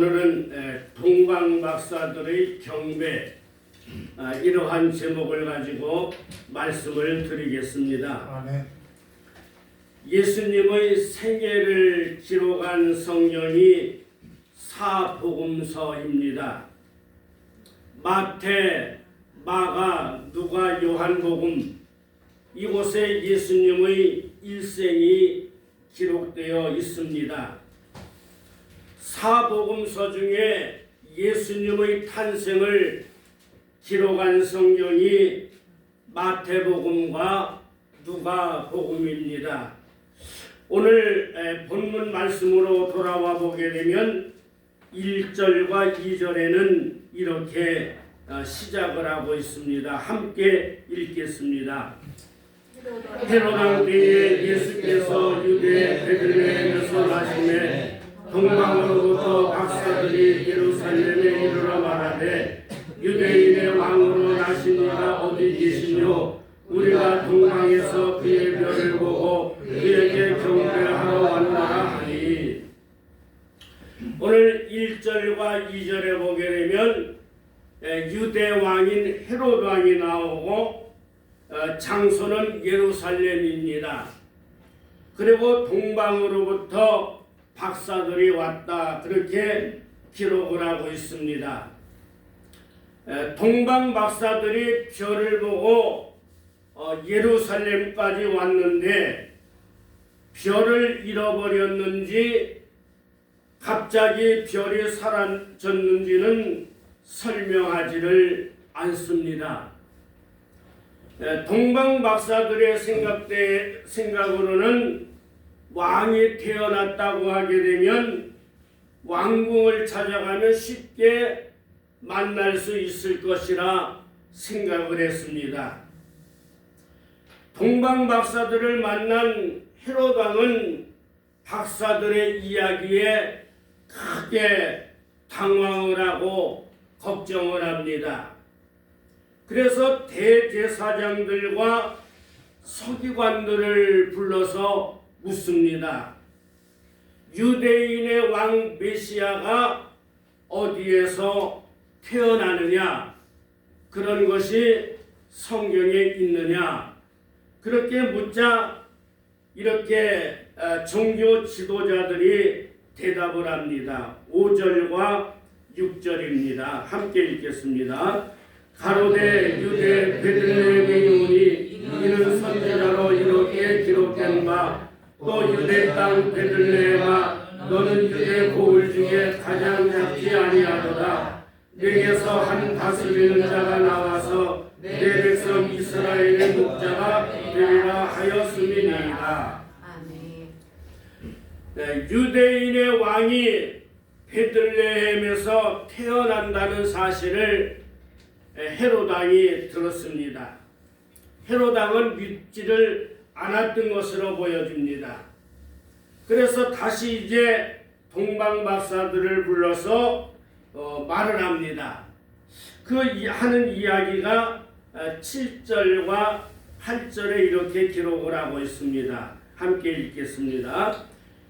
오늘은 동방 박사들의 경배 이러한 제목을 가지고 말씀을 드리겠습니다. 아멘. 예수님의 생애를 기록한 성경이 사복음서입니다. 마태, 마가, 누가, 요한복음 이곳에 예수님의 일생이 기록되어 있습니다. 사복음서 중에 예수님의 탄생을 기록한 성경이 마태복음과 누가복음입니다. 오늘 본문 말씀으로 돌아와 보게 되면 1절과 2절에는 이렇게 시작을 하고 있습니다. 함께 읽겠습니다. 헤롯 왕 때에 예수께서 유대 베들레헴에서 나심에 동방으로부터 박사들이 예루살렘에 이르러 말하되 유대인의 왕으로 나신 이가 어디 계시뇨? 우리가 동방에서 그의 별을 보고 그에게 경배하러 왔노라 하니. 오늘 1절과 2절에 보게 되면 유대 왕인 헤롯 왕이 나오고 장소는 예루살렘입니다. 그리고 동방으로부터 박사들이 왔다, 그렇게 기록을 하고 있습니다. 동방 박사들이 별을 보고 예루살렘까지 왔는데 별을 잃어버렸는지 갑자기 별이 사라졌는지는 설명하지를 않습니다. 동방 박사들의 생각으로는 왕이 태어났다고 하게 되면 왕궁을 찾아가면 쉽게 만날 수 있을 것이라 생각을 했습니다. 동방 박사들을 만난 헤롯 왕은 박사들의 이야기에 크게 당황을 하고 걱정을 합니다. 그래서 대제사장들과 서기관들을 불러서 묻습니다. 유대인의 왕 메시아가 어디에서 태어나느냐? 그런 것이 성경에 있느냐? 그렇게 묻자 이렇게 종교 지도자들이 대답을 합니다. 5절과 6절입니다. 함께 읽겠습니다. 가로되 유대 베들레헴의 오니 이는 선지자로 이렇게 기록된 바 또 유대 땅 베들레헴아 너는 유대 고을 중에 가장 작지 아니하도다. 내게서 한 다스리는 자가 나와서 내 백성 이스라엘의 목자가 되리라 하였음이니이다. 유대인의 왕이 베들레헴에서 태어난다는 사실을 헤롯 왕이 들었습니다. 헤롯 왕은 믿지를 않았던 것으로 보여집니다. 그래서 다시 이제 동방 박사들을 불러서 말을 합니다. 그 하는 이야기가 7절과 8절에 이렇게 기록을 하고 있습니다. 함께 읽겠습니다.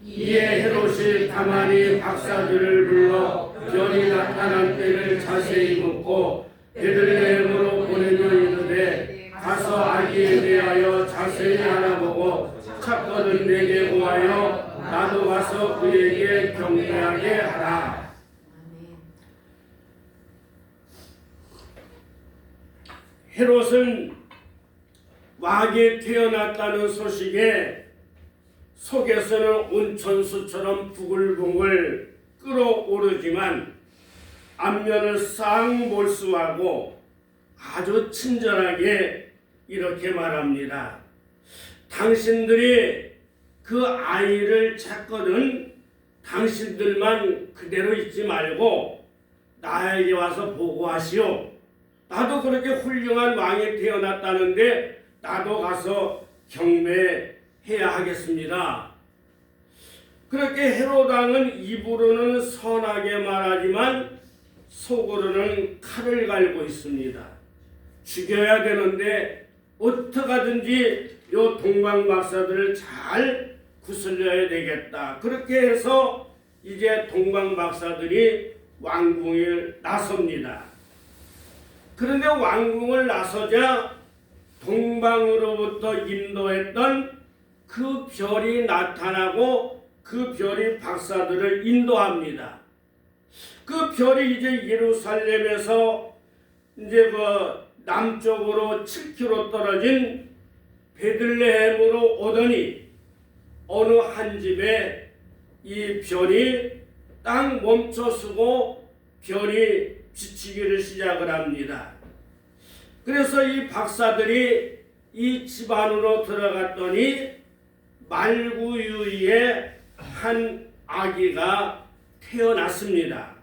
이에 헤롯이 가만히 박사들을 불러 별이 나타난 때를 자세히 묻고 베들레헴으로 보내며 이르되 가서 아기에 대하여 자세히 알아보고 찾거든 내게 구하여 나도 가서 그에게 경배하게 하라. 헤롯은 왕이 태어났다는 소식에 속에서는 온천수처럼 부글부글 끓어오르지만 안면을 싹 몰수하고 아주 친절하게 이렇게 말합니다. 당신들이 그 아이를 찾거든 당신들만 그대로 있지 말고 나에게 와서 보고하시오. 나도 그렇게 훌륭한 왕이 태어났다는데 나도 가서 경배해야 하겠습니다. 그렇게 헤롯 왕은 입으로는 선하게 말하지만 속으로는 칼을 갈고 있습니다. 죽여야 되는데 어떻게든지 요 동방 박사들을 잘 구슬려야 되겠다. 그렇게 해서 이제 동방 박사들이 왕궁에 나섭니다. 그런데 왕궁을 나서자 동방으로부터 인도했던 그 별이 나타나고 그 별이 박사들을 인도합니다. 그 별이 이제 예루살렘에서 이제 그 남쪽으로 7km 떨어진 베들레헴으로 오더니 어느 한 집에 이 별이 땅 멈춰서고 별이 비치기를 시작을 합니다. 그래서 이 박사들이 이 집 안으로 들어갔더니 말구유에 한 아기가 태어났습니다.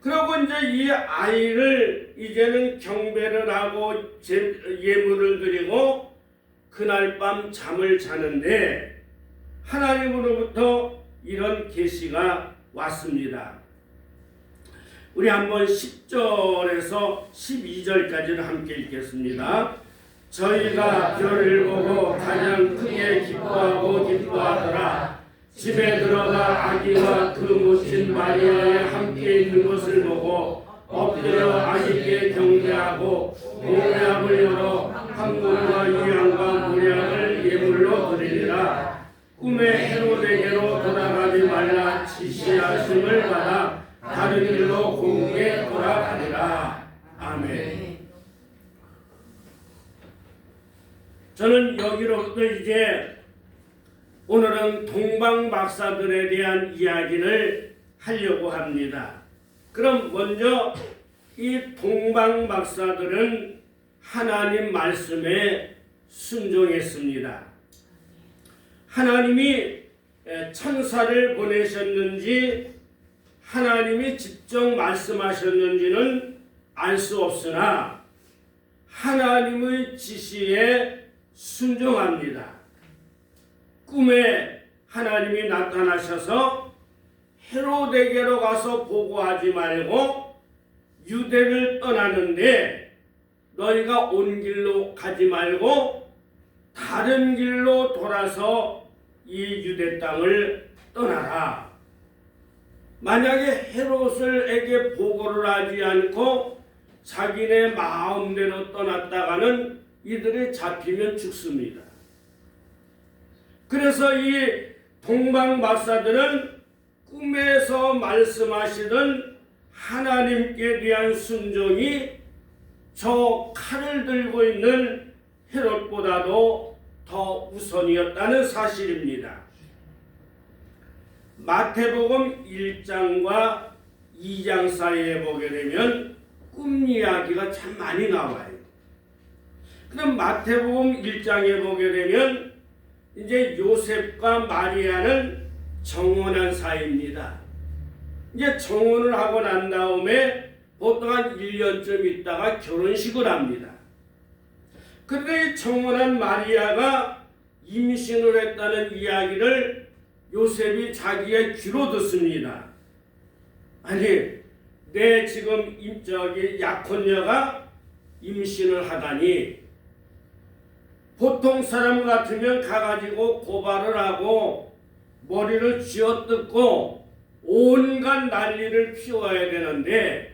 그리고 이제 이 아이를 이제는 경배를 하고 예물을 드리고 그날 밤 잠을 자는데 하나님으로부터 이런 계시가 왔습니다. 우리 한번 10절에서 12절까지를 함께 읽겠습니다. 저희가 별을 보고 가장 크게 기뻐하더라. 집에 들어가 아기와 그 모친 마리아에 함께 있는 것을 보고 엎드려 아기께 경배하고 모략을 열어 한물과 유향과 모략을 예물로 드리니라. 꿈에 헤로데게로 돌아가지 말라 지시하심을 받아 다른 길로 공국에 돌아가니라. 아멘. 저는 여기로부터 이제 오늘은 동방 박사들에 대한 이야기를 하려고 합니다. 그럼 먼저 이 동방 박사들은 하나님 말씀에 순종했습니다. 하나님이 천사를 보내셨는지 하나님이 직접 말씀하셨는지는 알 수 없으나 하나님의 지시에 순종합니다. 꿈에 하나님이 나타나셔서 헤로데게로 가서 보고하지 말고 유대를 떠나는데 너희가 온 길로 가지 말고 다른 길로 돌아서 이 유대 땅을 떠나라. 만약에 헤롯에게 보고를 하지 않고 자기네 마음대로 떠났다가는 이들이 잡히면 죽습니다. 그래서 이 동방 박사들은 꿈에서 말씀하시던 하나님께 대한 순종이 저 칼을 들고 있는 헤롯보다도 더 우선이었다는 사실입니다. 마태복음 1장과 2장 사이에 보게 되면 꿈 이야기가 참 많이 나와요. 그럼 마태복음 1장에 보게 되면 이제 요셉과 마리아는 정혼한 사이입니다. 이제 정혼을 하고 난 다음에 보통 한 1년쯤 있다가 결혼식을 합니다. 그런데 이 정혼한 마리아가 임신을 했다는 이야기를 요셉이 자기의 귀로 듣습니다. 아니, 내 지금 약혼녀가 임신을 하다니 보통 사람 같으면 가가지고 고발을 하고 머리를 쥐어뜯고 온갖 난리를 피워야 되는데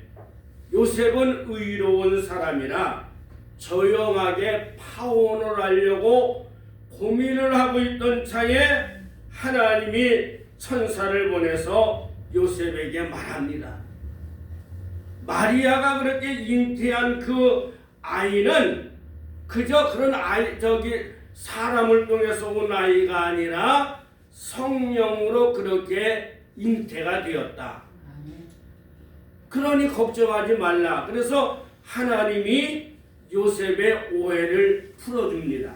요셉은 의로운 사람이라 조용하게 파혼을 하려고 고민을 하고 있던 차에 하나님이 천사를 보내서 요셉에게 말합니다. 마리아가 그렇게 잉태한 그 아이는 그저 그런 사람을 통해서 온 아이가 아니라 성령으로 그렇게 잉태가 되었다. 그러니 걱정하지 말라. 그래서 하나님이 요셉의 오해를 풀어줍니다.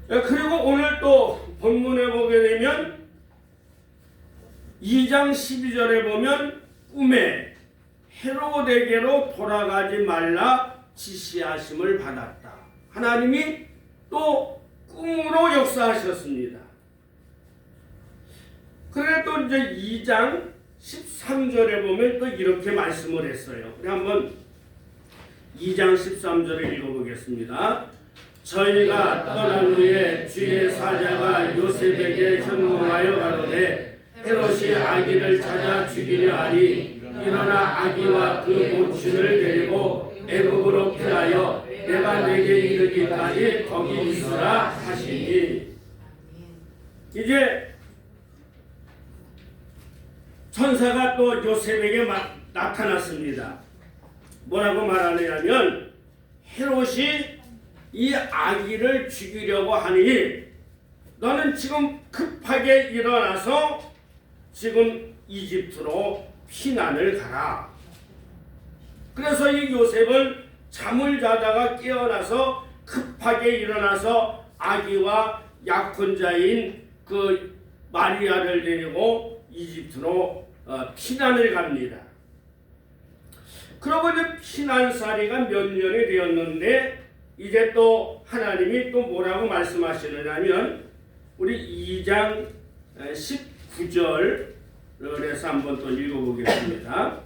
그리고 오늘 또 본문에 보게 되면 2장 12절에 보면 꿈에 헤로데게로 돌아가지 말라 지시하심을 받았다. 하나님이 또 꿈으로 역사하셨습니다. 그래 또 이제 2장 13절에 보면 또 이렇게 말씀을 했어요. 우리 한번 2장 13절을 읽어보겠습니다. 저희가 떠난 후에 주의 사자가 요셉에게 현몽하여 가로되 헤롯이 아기를 찾아 죽이려 하니 일어나 아기와 그 모친을 데리고 애굽으로 피하여 내가 내게 이르기까지 거기 있으라 하시니. 이제 천사가 또 요셉에게 나타났습니다. 뭐라고 말하느냐면 헤롯이 이 아기를 죽이려고 하니 너는 지금 급하게 일어나서 지금 이집트로 피난을 가라. 그래서 이 요셉은 잠을 자다가 깨어나서 급하게 일어나서 아기와 약혼자인 그 마리아를 데리고 이집트로 피난을 갑니다. 그러고 이제 피난살이가 몇 년이 되었는데 이제 또 하나님이 또 뭐라고 말씀하시느냐면 우리 2장 19절에서 한번 또 읽어보겠습니다.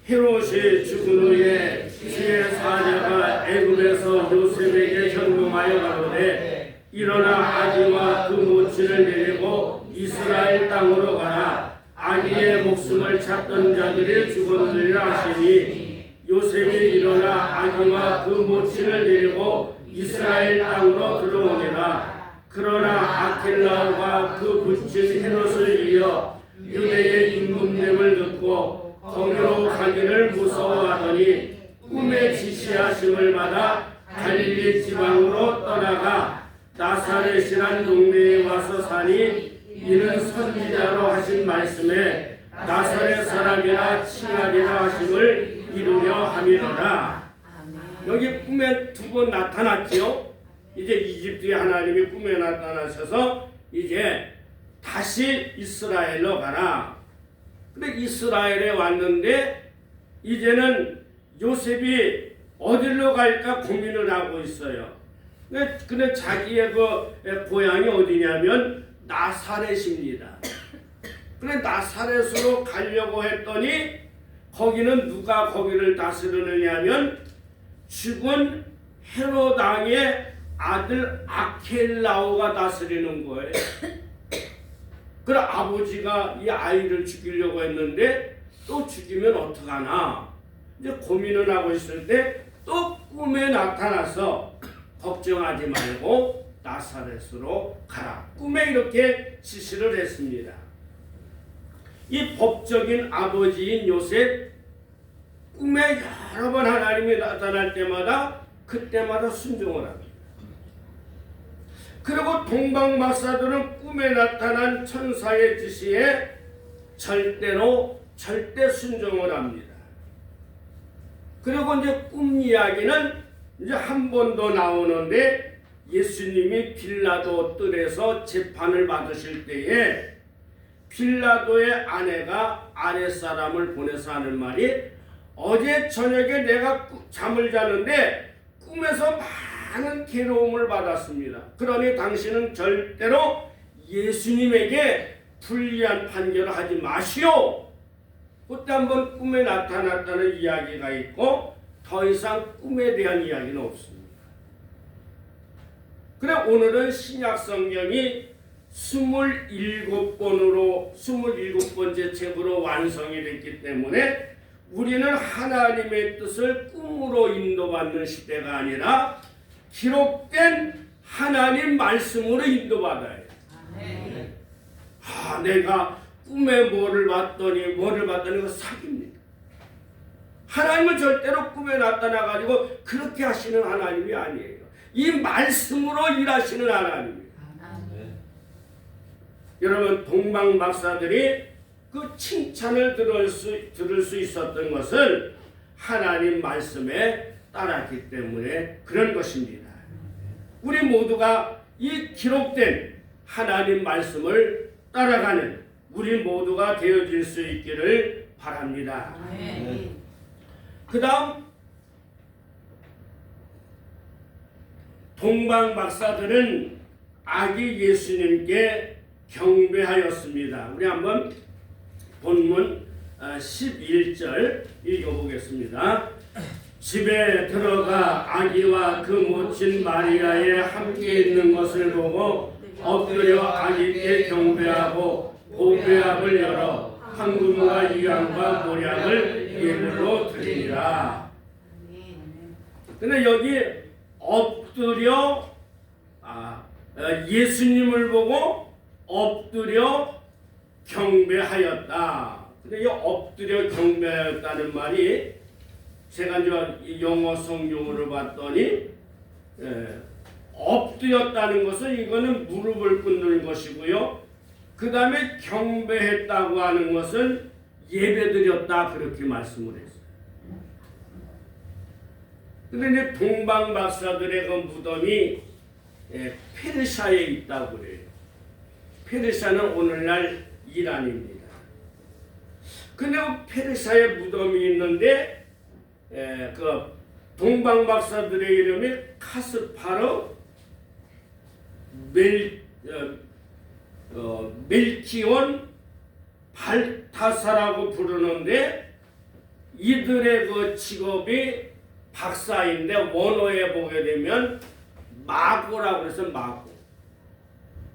헤롯이 죽은 후에 주의 사자가 애굽에서 요셉에게 현금하여 가로되 일어나 아기와 그 모친을 데리고 이스라엘 땅으로 가라. 아기의 목숨을 찾던 자들이 죽었느니라 하시니 요셉이 일어나 아기와 그 모친을 데리고 이스라엘 땅으로 들어오니라. 그러나 아켈라오가 그 붙인 헤롯을 이어 유대의 임금됨을 듣고 거기로 가기를 무서워하더니 꿈에 지시하심을 받아 갈릴리 지방으로 떠나가 나사렛이란 동네에 와서 사니 이는 선지자로 하신 말씀에 나사렛 사람이라 칭하리라 하심을 이루려 함이로라. 여기 꿈에 두 번 나타났지요. 이제 이집트의 하나님이 꿈에 나타나셔서 이제 다시 이스라엘로 가라. 근데 이스라엘에 왔는데 이제는 요셉이 어디로 갈까 고민을 하고 있어요. 근데 자기의 그 고향이 어디냐면 나사렛입니다. 근데 나사렛으로 가려고 했더니 거기는 누가 거기를 다스리느냐면 죽은 헤롯 왕의 아들 아켈라오가 다스리는 거예요. 그래 아버지가 이 아이를 죽이려고 했는데 또 죽이면 어떡하나 이제 고민을 하고 있을 때 또 꿈에 나타나서 걱정하지 말고 나사렛으로 가라. 꿈에 이렇게 지시를 했습니다. 이 법적인 아버지인 요셉 꿈에 여러 번 하나님이 나타날 때마다 그때마다 순종을 합니다. 그리고 동방박사들은 꿈에 나타난 천사의 지시에 절대 순종을 합니다. 그리고 이제 꿈 이야기는 이제 한 번 더 나오는데 예수님이 빌라도 뜰에서 재판을 받으실 때에 빌라도의 아내가 아랫사람을 보내서 하는 말이 어제 저녁에 내가 잠을 자는데 꿈에서 많은 괴로움을 받았습니다. 그러니 당신은 절대로 예수님에게 불리한 판결을 하지 마시오. 그때 한번 꿈에 나타났다는 이야기가 있고 더 이상 꿈에 대한 이야기는 없습니다. 그래 오늘은 신약 성경이 27번째 책으로 완성이 됐기 때문에 우리는 하나님의 뜻을 꿈으로 인도받는 시대가 아니라 기록된 하나님 말씀으로 인도받아야 해요. 내가 꿈에 뭐를 봤더니 그 사기입니다. 하나님은 절대로 꿈에 나타나가지고 그렇게 하시는 하나님이 아니에요. 이 말씀으로 일하시는 하나님입니다. 여러분 동방 박사들이 그 칭찬을 들을 수 있었던 것은 하나님 말씀에 따랐기 때문에 그런 것입니다. 우리 모두가 이 기록된 하나님 말씀을 따라가는 우리 모두가 되어질 수 있기를 바랍니다. 그 다음 동방 박사들은 아기 예수님께 경배하였습니다. 우리 한번 본문 11절 읽어보겠습니다. 집에 들어가 아기와 그 모친 마리아에 함께 있는 것을 보고 엎드려 하나님께 경배하고 보배압을 열어 황금과 유향과 모략을 예물로 드리니라. 근데 여기 엎드려 예수님을 보고 엎드려 경배하였다. 근데 이 엎드려 경배하였다는 말이 제가 이제 영어 성경으로 봤더니 엎드렸다는 것은 이거는 무릎을 꿇는 것이고요. 그 다음에 경배했다고 하는 것은 예배드렸다 그렇게 말씀을 했어요. 근데 이제 동방 박사들의 그 무덤이 페르시아에 있다고 그래요. 페르시아는 오늘날 이란입니다. 근데 페르시아에 무덤이 있는데 그 동방 박사들의 이름이 카스파르 멜키온 발타사라고 부르는데 이들의 그 직업이 박사인데 원어에 보게 되면 마고라고 해서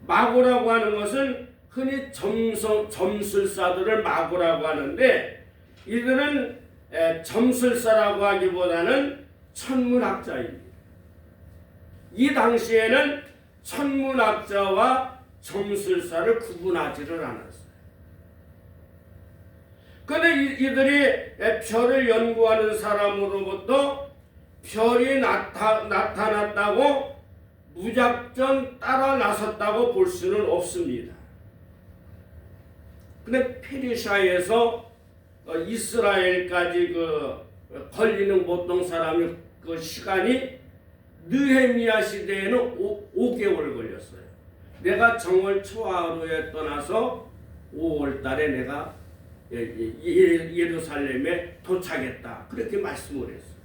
마고라고 하는 것은 흔히 점술사들을 마고라고 하는데 이들은 점술사라고 하기보다는 천문학자입니다. 이 당시에는 천문학자와 점술사를 구분하지를 않았어요. 그런데 이들이 별을 연구하는 사람으로부터 별이 나타났다고 무작정 따라 나섰다고 볼 수는 없습니다. 근데 페르시아에서 이스라엘까지 걸리는 보통 사람의 그 시간이 느헤미야 시대에는 5개월 걸렸어요. 내가 정월 초하루에 떠나서 5월 달에 내가 예루살렘에 도착했다. 그렇게 말씀을 했어요.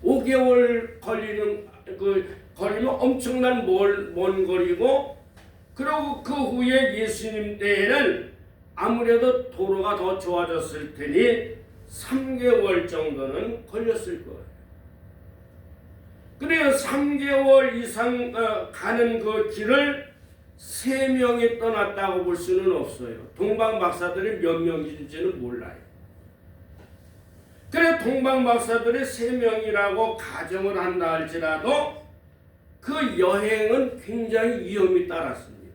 5개월 걸리면 엄청난 먼 거리고, 그리고 그 후에 예수님 때에는 아무래도 도로가 더 좋아졌을 테니 3개월 정도는 걸렸을 거예요. 그래요. 3개월 이상 가는 그 길을 3명이 떠났다고 볼 수는 없어요. 동방 박사들이 몇 명인지는 몰라요. 그래 동방 박사들이 3명이라고 가정을 한다 할지라도 그 여행은 굉장히 위험이 따랐습니다.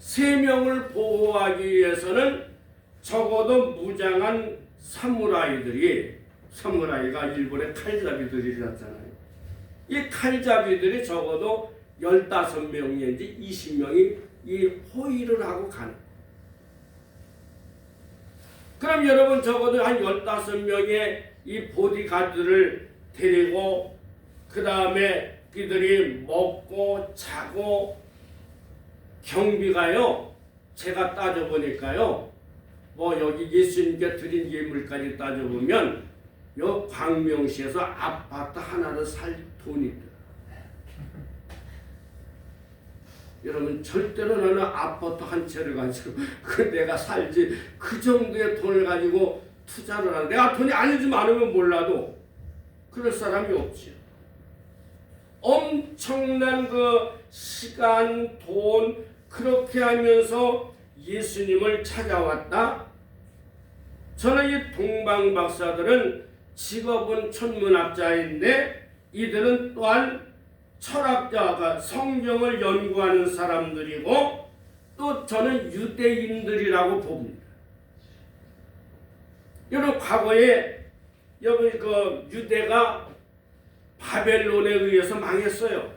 3명을 보호하기 위해서는 적어도 무장한 사무라이가 일본의 칼잡이들이었잖아요. 이 칼잡이들이 적어도 15명인지 20명이 이 호위를 하고 가는 거예요. 그럼 여러분 적어도 한 15명의 이 보디가드를 데리고 그 다음에 그들이 먹고 자고 경비가요, 제가 따져보니까요, 여기 예수님께 드린 예물까지 따져보면 요 광명시에서 아파트 하나를 살 돈이 들어요. 여러분 절대로 나는 아파트 한 채를 가지고 내가 살지 그 정도의 돈을 가지고 투자를 하는, 내가 돈이 아니지 많으면 몰라도 그럴 사람이 없지요. 엄청난 그 시간, 돈 그렇게 하면서 예수님을 찾아왔다. 저는 이 동방 박사들은 직업은 천문학자인데 이들은 또한 철학자가 성경을 연구하는 사람들이고 또 저는 유대인들이라고 봅니다. 여러분 과거에 여기 그 유대가 바벨론에 의해서 망했어요.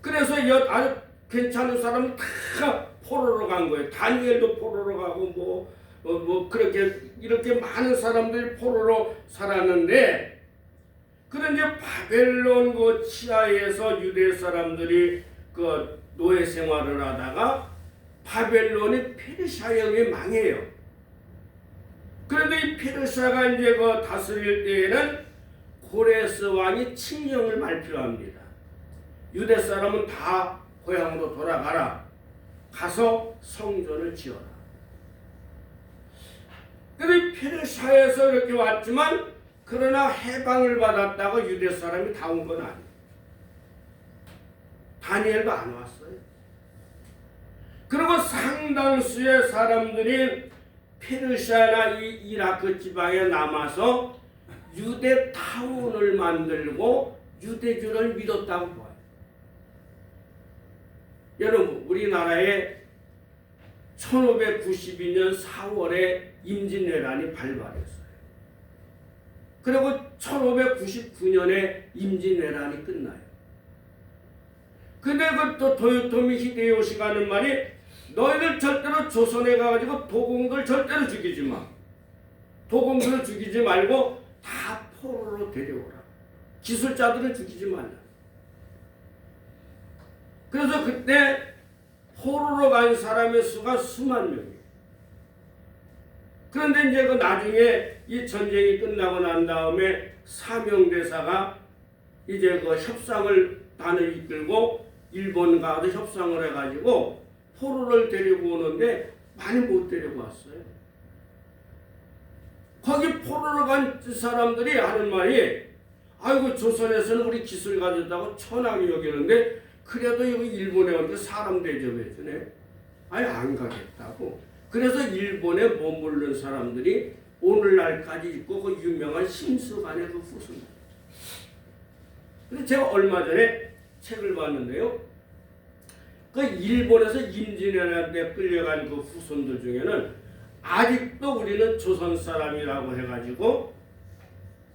그래서 아주 괜찮은 사람은 다 포로로 간 거예요. 다니엘도 포로로 가고 그렇게 이렇게 많은 사람들이 포로로 살았는데, 그런데 바벨론 그 치하에서 유대 사람들이 그 노예 생활을 하다가 바벨론이 페르시아에 의해 망해요. 그런데 이 페르시아가 이제 그 다스릴 때에는 고레스 왕이 칙령을 발표합니다. 유대 사람은 다 고향으로 돌아가라. 가서 성전을 지어라. 그런데 페르시아에서 이렇게 왔지만 그러나 해방을 받았다고 유대 사람이 다 온 건 아니에요. 다니엘도 안 왔어요. 그리고 상당수의 사람들이 페르시아나 이라크 지방에 남아서 유대 타운을 만들고 유대교를 믿었다고 봐요. 여러분, 우리나라에 1592년 4월에 임진왜란이 발발했어요. 그리고 1599년에 임진왜란이 끝나요. 근데 그 도요토미 히데요시가 하는 말이, 너희들 절대로 조선에 가가지고 도공들 절대로 죽이지 마. 도공들을 죽이지 말고 다 포로로 데려오라. 기술자들은 죽이지 말라. 그래서 그때 포로로 간 사람의 수가 수만 명이에요. 그런데 이제 그 나중에 이 전쟁이 끝나고 난 다음에 사명대사가 이제 그 협상을 단을 이끌고 일본 가도 협상을 해가지고 포로를 데리고 오는데 많이 못 데리고 왔어요. 거기 포로로 간 사람들이 하는 말이, 아이고 조선에서는 우리 기술 가졌다고 천하게 여기는데 그래도 여기 일본에 오는데 사람 대접해 주네. 아예 안 가겠다고. 그래서 일본에 머무른 사람들이 오늘날까지 있고 그 유명한 심수관의 그 후손. 근데 제가 얼마 전에 책을 봤는데요. 그 일본에서 임진왜란 때 끌려간 그 후손들 중에는 아직도 우리는 조선 사람이라고 해가지고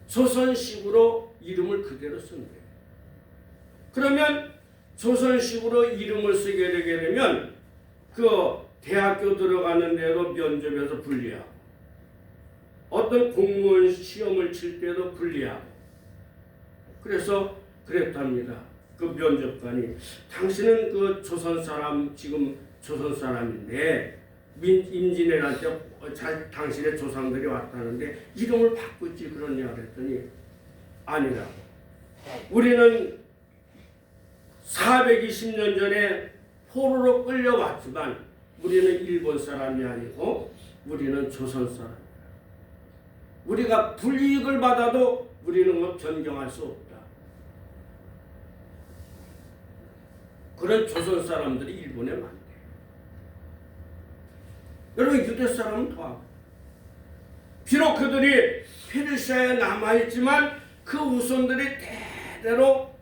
조선식으로 이름을 그대로 쓴대요. 그러면 조선식으로 이름을 쓰게 되게 되면 그 대학교 들어가는 데도 면접에서 불리하고 어떤 공무원 시험을 칠 때도 불리하고 그래서 그랬답니다. 그 면접관이, 당신은 그 조선 사람, 지금 조선 사람인데 임진왜란 때 당신의 조상들이 왔다는데 이름을 바꾸지 그러냐 그랬더니 아니라고. 우리는 420년 전에 포로로 끌려왔지만 우리는 일본 사람이 아니고 우리는 조선 사람이다. 우리가 불이익을 받아도 우리는 뭐 변경할 수 없다. 그런 조선 사람들이 일본에 많대. 여러분, 유대 사람은 더하고. 비록 그들이 페르시아에 남아있지만 그 후손들이 대대로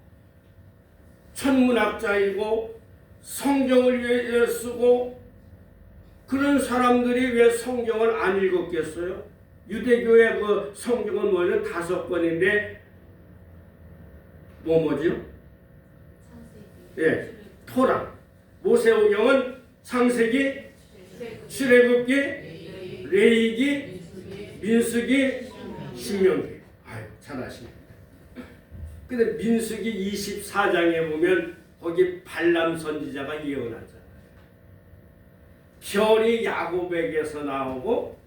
천문학자이고 성경을 위해 쓰고, 그런 사람들이 왜 성경을 안 읽었겠어요? 유대교의 그 성경은 뭐예요? 5권인데 뭐죠? 예, 토라. 모세오경은 창세기, 출애굽기, 레위기, 민수기, 신명기. 아유, 잘하시네. 근데 민수기 24장에 보면 거기 발람 선지자가 예언하잖아요. 별이 야곱에게서 나오고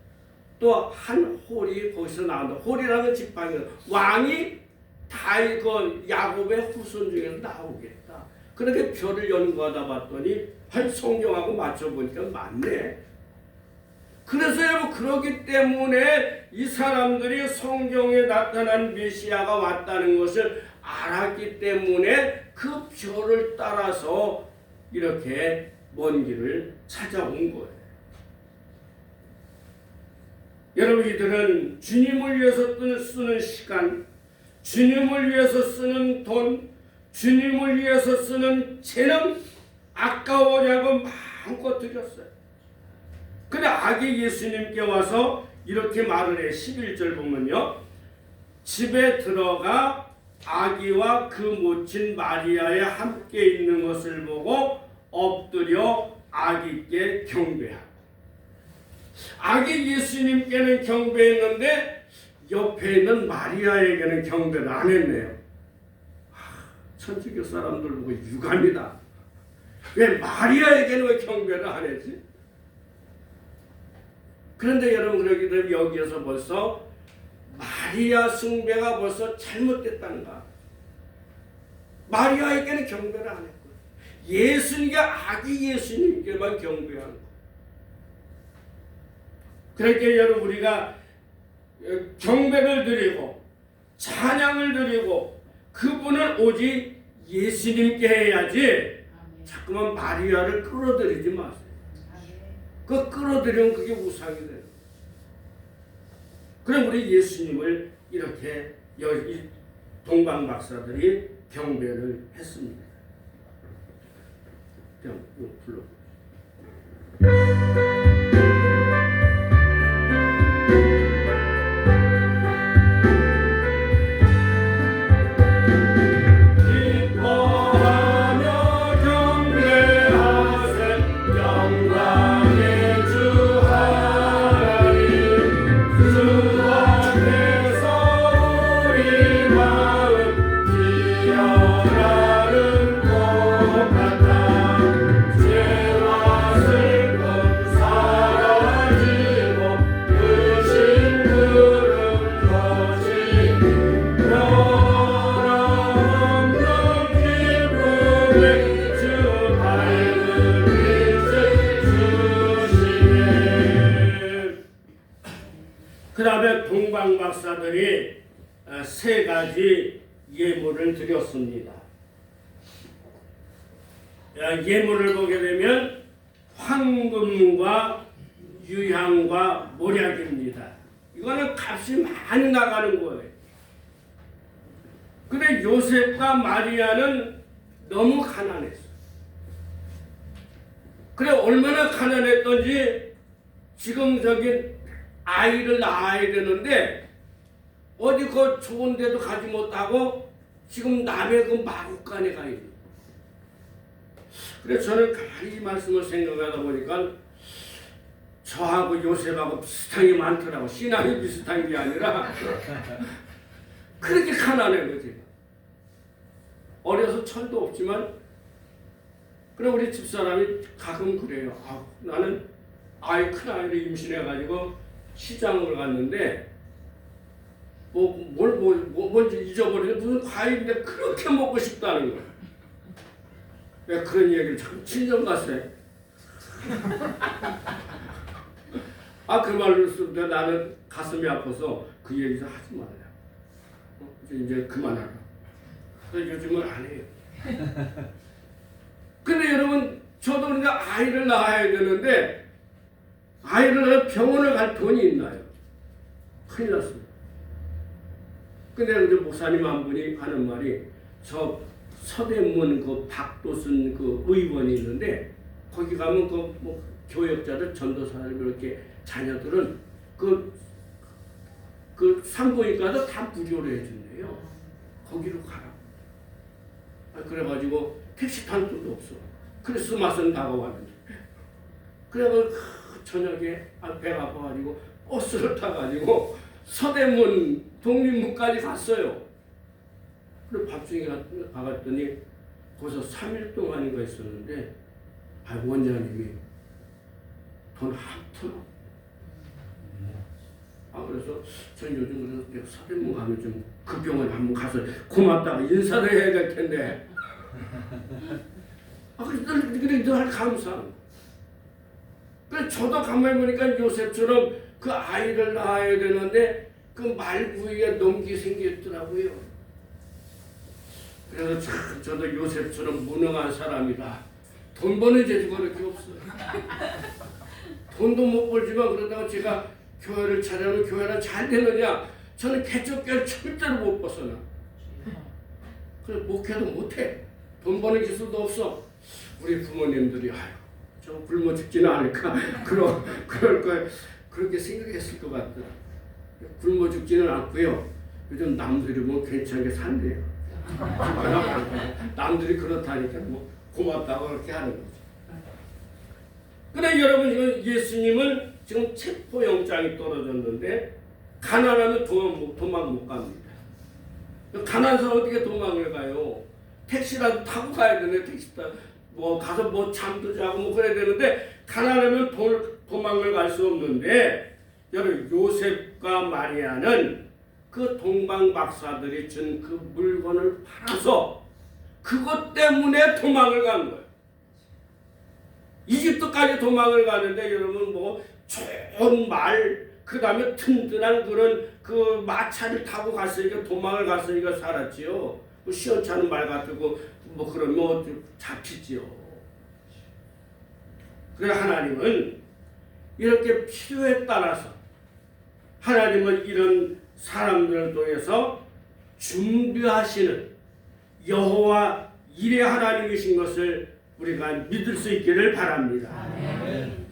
또 한 홀이 거기서 나온다. 홀이라는 지팡이는 왕이 다 그 야곱의 후손 중에서 나오겠다. 그렇게 별을 연구하다 봤더니 한 성경하고 맞춰보니까 맞네. 그래서 여러분, 그렇기 때문에 이 사람들이 성경에 나타난 메시아가 왔다는 것을 알았기 때문에 그 별을 따라서 이렇게 먼 길을 찾아온 거예요. 여러분, 이들은 주님을 위해서 쓰는 시간, 주님을 위해서 쓰는 돈, 주님을 위해서 쓰는 재능, 아까워냐고 마음껏 드렸어요. 근데 아기 예수님께 와서 이렇게 말을 해. 11절 보면요, 집에 들어가 아기와 그 모친 마리아에 함께 있는 것을 보고 엎드려 아기께 경배하고. 아기 예수님께는 경배했는데 옆에 있는 마리아에게는 경배를 안 했네요. 천주교 사람들 보고 유감이다. 왜 마리아에게는 왜 경배를 안 했지? 그런데 여러분, 그러기 때문에 여기에서 벌써 마리아 숭배가 벌써 잘못됐다는가. 마리아에게는 경배를 안 했고 예수님께, 아기 예수님께만 경배한 거. 그렇게 여러분, 우리가 경배를 드리고 찬양을 드리고 그분은 오직 예수님께 해야지 자꾸만 마리아를 끌어들이지 마세요. 그 끌어들이면 그게 우상이 돼요. 그럼 우리 예수님을 이렇게 이 동방 박사들이 경배를 했습니다. 그냥 불러. 그 다음에 동방 박사들이 세 가지 예물을 드렸습니다. 예물을 보게 되면 황금과 유향과 모략입니다. 이거는 값이 많이 나가는 거예요. 근데 요셉과 마리아는 너무 가난했어. 그래 얼마나 가난했던지 지금 저기 아이를 낳아야 되는데 어디 그 좋은 데도 가지 못하고 지금 남의 그 마국간에 가 있는. 그래서 저는 가만히 이 말씀을 생각하다 보니까 저하고 요셉하고 비슷한 게 많더라고. 신앙이 비슷한 게 아니라 그렇게 가난해 거지. 어려서 철도 없지만 그래 우리 집사람이 가끔 그래요. 나는 큰 아이를 임신해가지고 시장을 갔는데 뭔지 잊어버리는데 무슨 과일인데 그렇게 먹고 싶다는 거야. 내가 그런 얘기를 참 친정 갔어요. 그 말을 쓸 때 나는 가슴이 아파서 그 얘기 좀 하지 말아요. 이제 그만하라. 그래서 요즘은 안 해요. 근데 여러분 저도 그러니까 아이를 낳아야 되는데 아이를 낳아 병원을 갈 돈이 있나요? 큰일 났습니다. 근데 이제 목사님 한 분이 하는 말이 저 서대문 그 박도순 그 의원이 있는데 거기 가면 그 뭐 교역자들 전도사들 이렇게 자녀들은 그 산부인과도 다 무료로 해준대요. 거기로 가라. 그래가지고 택시 탈 돈도 없어. 크리스마스는 다가왔는데. 그래가지고 저녁에 배가 아파가지고 버스를 타가지고 서대문 독립문까지 갔어요. 그래 밥중에 가봤더니 거기서 3일 동안인가 있었는데 원장님이 돈 한 푼. 그래서 전 요즘 그래서 서대문 가면 좀 그 병원 한번 가서 고맙다고 인사를 해야 될 텐데. 그래 늘 감사. 그래 저도 가만히 보니까 요셉처럼 그 아이를 낳아야 되는데 그 말구이에 넘기 생겼더라고요. 그래서 저도 요셉처럼 무능한 사람이다. 돈 버는 재주가 그렇게 없어요. 돈도 못 벌지만 그러다가 제가 교회를 차려면 교회가 잘 되느냐? 저는 개척교회를 절대로 못 벗어나. 그래 목회도 못해. 돈 버는 기술도 없어. 우리 부모님들이 저 굶어 죽지는 않을까? 그럴 거예요. 그렇게 생각했을 것 같더라. 굶어 죽지는 않고요. 요즘 남들이 뭐 괜찮게 산대요. 남들이 그렇다니까 뭐 고맙다고 그렇게 하는 거죠. 근데 여러분 지금 예수님은 지금 체포영장이 떨어졌는데 가난하면 도망 못 갑니다. 가난한 사람 어떻게 도망을 가요? 택시라도 타고 가야 되네. 택시 타고 뭐 가서 뭐 잠도 자고 뭐 그래야 되는데 가난하면 도망을 갈 수 없는데 여러분 요셉과 마리아는 그 동방 박사들이 준 그 물건을 팔아서 그것 때문에 도망을 간 거예요. 이집트까지 도망을 가는데 여러분 뭐 좋은 말 그 다음에 튼튼한 그런 그 마차를 타고 갔으니까 도망을 갔으니까 살았지요. 뭐 시원찮은 말 같고 뭐 그러면 좀 잡히지요. 그래 하나님은 이렇게 필요에 따라서 하나님은 이런 사람들을 통해서 준비하시는 여호와 일의 하나님이신 것을 우리가 믿을 수 있기를 바랍니다. 아멘.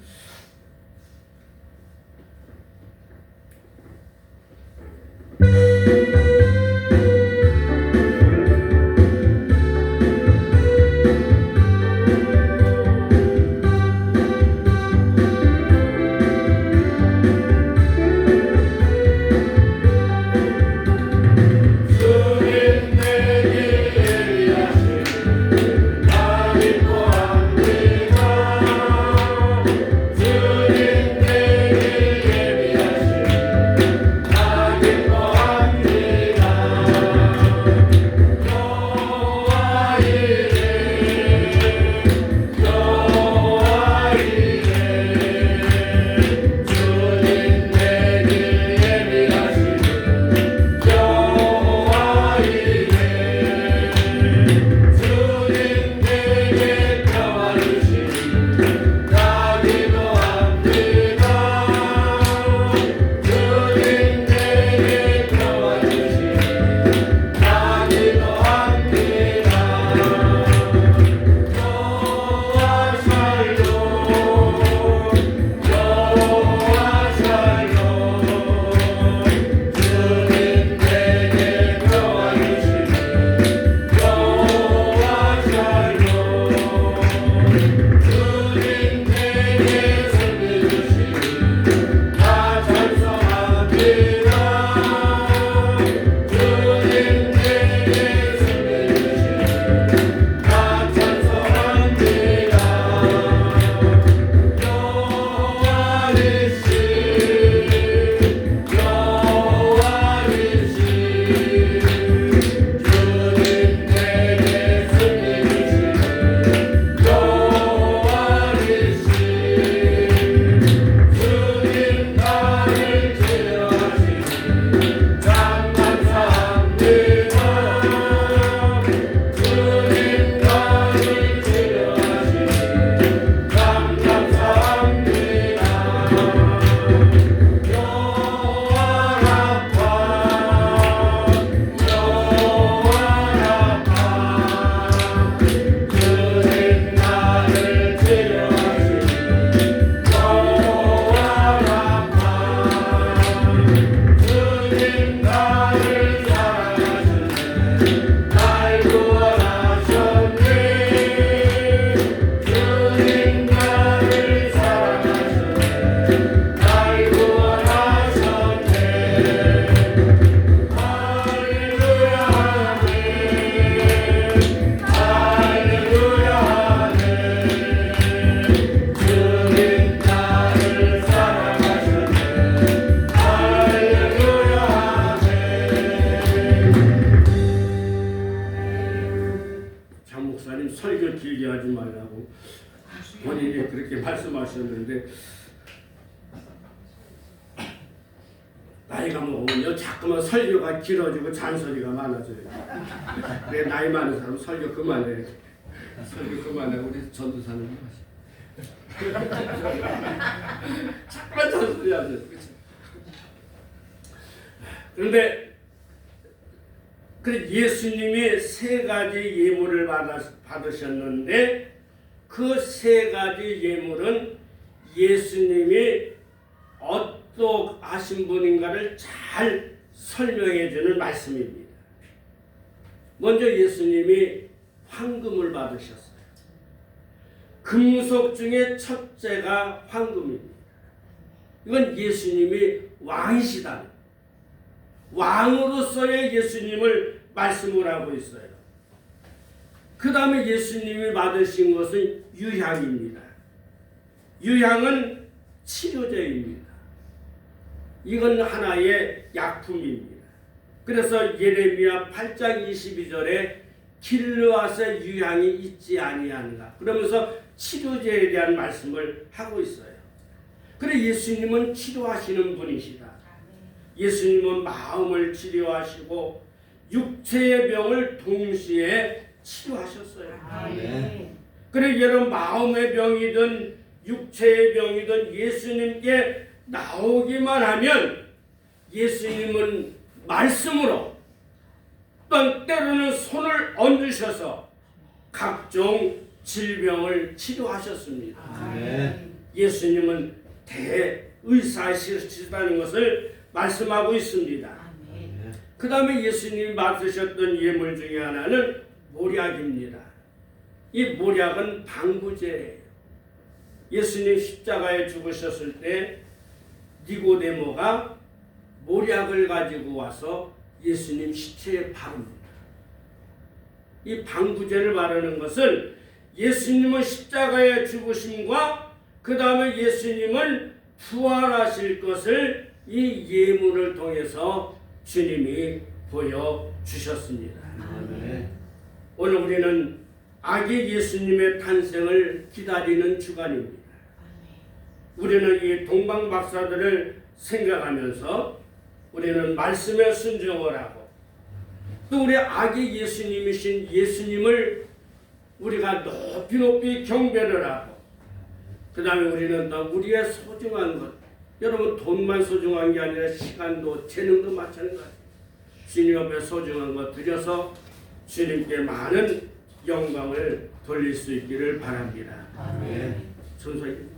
본인이 그렇게 말씀하셨는데 나이가 먹으면요 자꾸만 설교가 길어지고 잔소리가 많아져요. 그래 나이 많은 사람 설교 그만해. 설교 그만하고 우리 전도사님 자꾸만 잔소리 하죠. 그런데 그 예수님이 세 가지 예물을 받으셨는데 그 세 가지 예물은 예수님이 어떠하신 분인가를 잘 설명해 주는 말씀입니다. 먼저 예수님이 황금을 받으셨어요. 금속 중에 첫째가 황금입니다. 이건 예수님이 왕이시다. 왕으로서의 예수님을 말씀을 하고 있어요. 그 다음에 예수님이 받으신 것은 유향입니다. 유향은 치료제입니다. 이건 하나의 약품입니다. 그래서 예레미야 8장 22절에 길르앗의 유향이 있지 아니하는가 그러면서 치료제에 대한 말씀을 하고 있어요. 그래 예수님은 치료하시는 분이시다. 예수님은 마음을 치료하시고 육체의 병을 동시에 치료하셨어요. 아멘. 그래 여러분 마음의 병이든 육체의 병이든 예수님께 나오기만 하면 예수님은 말씀으로 또 때로는 손을 얹으셔서 각종 질병을 치료하셨습니다. 아멘. 예수님은 대의사시다는 것을 말씀하고 있습니다. 아멘. 그 다음에 예수님이 맡으셨던 예물 중에 하나는 모략입니다. 이 모략은 방부제예요. 예수님 십자가에 죽으셨을 때 니고데모가 모략을 가지고 와서 예수님 시체에 바릅니다. 이 방부제를 바르는 것은 예수님은 십자가에 죽으심과 그 다음에 예수님은 부활하실 것을 이 예물을 통해서 주님이 보여주셨습니다. 아멘. 오늘 우리는 아기 예수님의 탄생을 기다리는 주간입니다. 우리는 이 동방 박사들을 생각하면서 우리는 말씀에 순종을 하고 또 우리 아기 예수님이신 예수님을 우리가 높이 경배를 하고 그 다음에 우리는 또 우리의 소중한 것 여러분 돈만 소중한 게 아니라 시간도 재능도 마찬가지예요. 주님 앞에 소중한 것 드려서 주님께 많은 영광을 돌릴 수 있기를 바랍니다. 아멘. 순서입니다.